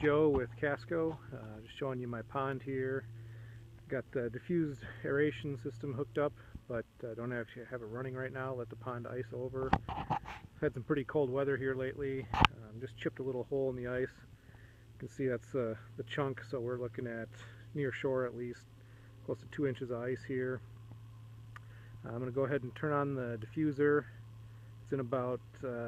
Joe with Casco, just showing you my pond here. Got the diffused aeration system hooked up, but don't actually have it running right now. Let the pond ice over. Had some pretty cold weather here lately. Just chipped a little hole in the ice. You can see that's the chunk, so we're looking at near shore at least, close to 2 inches of ice here. I'm going to go ahead and turn on the diffuser. It's in about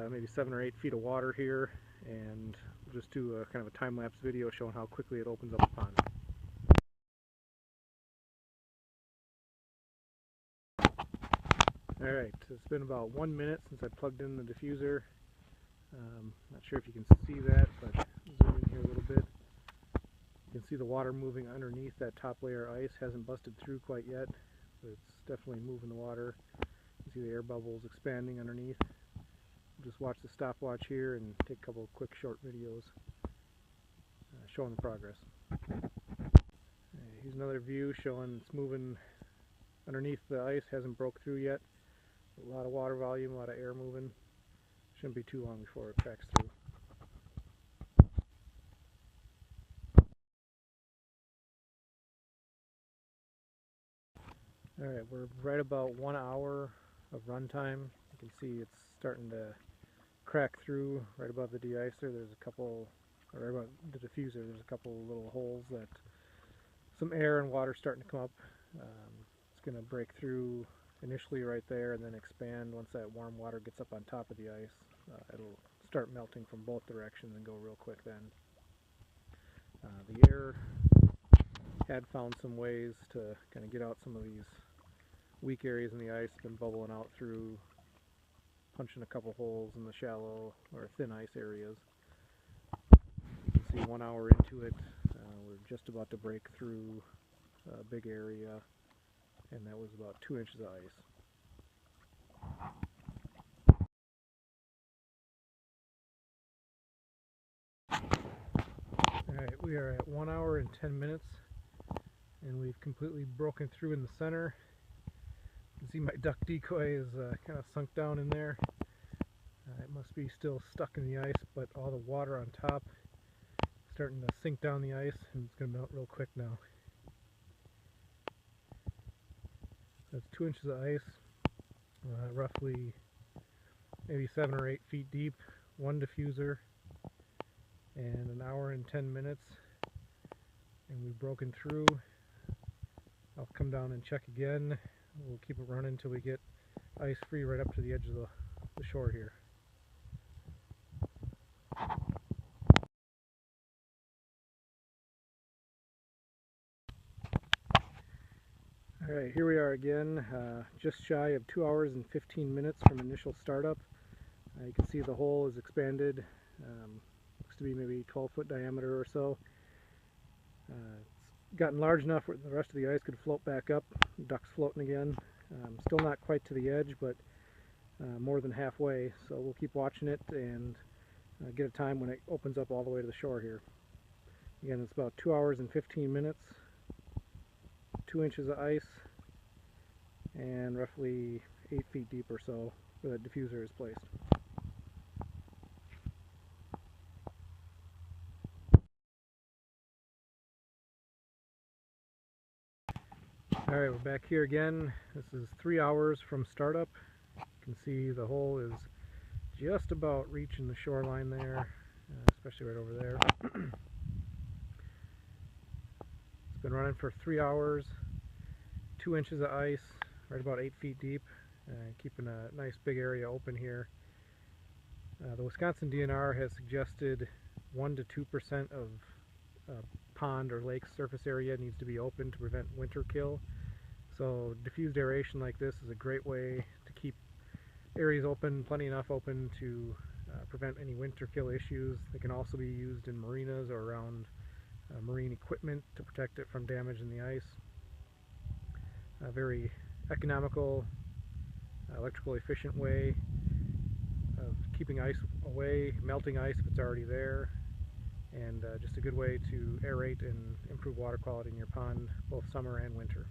maybe 7 or 8 feet of water here, and we'll just do a kind of a time-lapse video showing how quickly it opens up the pond. Alright, it's been about 1 minute since I plugged in the diffuser. Not sure if you can see that, but zoom in here a little bit. You can see the water moving underneath that top layer of ice. Hasn't busted through quite yet, but it's definitely moving the water. You can see the air bubbles expanding underneath. We'll just watch the stopwatch here and take a couple of quick short videos showing the progress. Here's another view showing it's moving underneath the ice. Hasn't broke through yet. A lot of water volume, a lot of air moving. Shouldn't be too long before it cracks through. Alright, we're right about 1 hour of runtime. You can see it's starting to crack through right above the de-icer. There's a couple, or right above the diffuser, there's a couple little holes that some air and water starting to come up. It's going to break through initially right there and then expand once that warm water gets up on top of the ice. It'll start melting from both directions and go real quick then. The air had found some ways to kind of get out some of these weak areas in the ice. Been bubbling out through punching a couple holes in the shallow or thin ice areas. You can see 1 hour into it, we're just about to break through a big area, and that was about 2 inches of ice. Alright, we are at 1 hour and 10 minutes, and we've completely broken through in the center. You can see my duck decoy is kind of sunk down in there. It must be still stuck in the ice, but all the water on top is starting to sink down the ice, and it's going to melt real quick now. That's 2 inches of ice, roughly maybe 7 or 8 feet deep, one diffuser, and 1 hour and 10 minutes, and we've broken through. I'll come down and check again. We'll keep it running until we get ice free right up to the edge of the shore here. Alright, here we are again, just shy of 2 hours and 15 minutes from initial startup. You can see the hole is expanded. Looks to be maybe 12-foot diameter or so. It's gotten large enough where the rest of the ice could float back up. The duck's floating again. Still not quite to the edge, but more than halfway. So we'll keep watching it and get a time when it opens up all the way to the shore here. Again, it's about 2 hours and 15 minutes, 2 inches of ice, and roughly 8 feet deep or so where the diffuser is placed. Alright, we're back here again. This is 3 hours from startup. You can see the hole is just about reaching the shoreline there, especially right over there. It's been running for 3 hours, 2 inches of ice, right about 8 feet deep, keeping a nice big area open here. The Wisconsin DNR has suggested 1 to 2% of pond or lake surface area needs to be open to prevent winter kill. So diffused aeration like this is a great way to keep areas open, plenty enough open to prevent any winter kill issues. They can also be used in marinas or around marine equipment to protect it from damage in the ice. A very economical, electrical efficient way of keeping ice away, melting ice if it's already there, and just a good way to aerate and improve water quality in your pond both summer and winter.